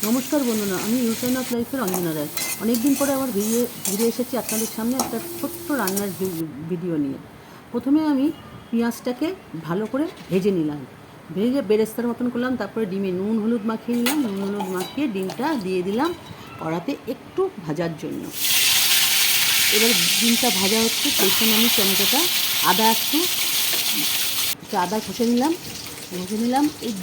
নমস্কার বন্ধুরা, আমি ইউটার্ন অফ লাইফের অঞ্জনা রায়। অনেকদিন পরে আবার ঘুরে এসেছি আপনাদের সামনে একটা ছোট্ট রান্নার ভিডিও নিয়ে। প্রথমে আমি পেঁয়াজটাকে ভালো করে ভেজে নিলাম, ভেজে বেরেস্তার মতন করলাম। তারপরে ডিমে নুন হলুদ মাখিয়ে নিলাম, নুন হলুদ মাখিয়ে ডিমটা দিয়ে দিলাম কড়াতে একটু ভাজার জন্য। এবার ডিমটা ভাজা হচ্ছে, সেই সময় আমি টমেটোটা আদা আদা ঘষে নিলাম। এই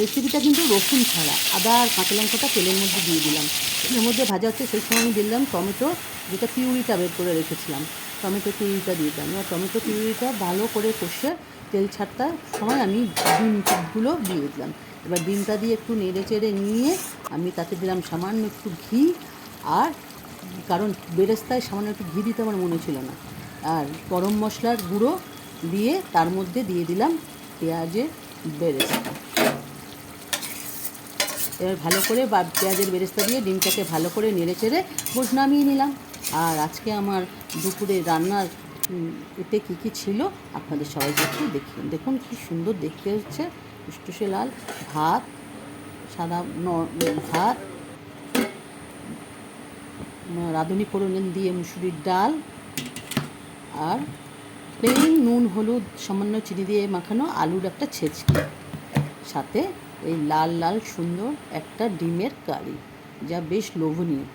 রেসিপিটা কিন্তু রসুন ছাড়া, আদা আর কাঁচা লঙ্কাটা তেলের মধ্যে দিয়ে দিলাম। তেলের মধ্যে ভাজা হচ্ছে, সেই সময় আমি দিলাম টমেটো, যেটা পিউরিটা বের করে রেখেছিলাম। টমেটো পিউরিটা দিয়ে দিলাম। এবার টমেটো পিউরিটা ভালো করে কষে তেল ছাড়তার সময় আমি ডিমগুলো দিয়ে দিলাম। এবার ডিমটা দিয়ে একটু নেড়ে চেড়ে নিয়ে আমি তাতে দিলাম সামান্য একটু ঘি, আর কারণ বেরেস্তায় সামান্য একটু ঘি দিতে আমার মনে ছিল না, আর গরম মশলার গুঁড়ো দিয়ে তার মধ্যে দিয়ে দিলাম পেঁয়াজের বেরেস্তা। এবার ভালো করে পেঁয়াজের বেরেস্তা দিয়ে ডিমটাকে ভালো করে নেড়ে চেড়ে নামিয়ে নিলাম। আর আজকে আমার দুপুরে রান্নার এতে কী কী ছিল আপনাদের সবাইকে একটু দেখুন কি সুন্দর দেখতে হচ্ছে, টুসটুসে লাল ভাত, সাদা ভাত, রাঁধুনি ফোড়ন দিয়ে মুসুরির ডাল, আর প্লেন নুন হলুদ সামান্য চিনি দিয়ে মাখানো আলুর একটা ছেঁচকি, সাথে এই লাল লাল সুন্দর একটা ডিমের কারি, যা বেশ লোভনীয়।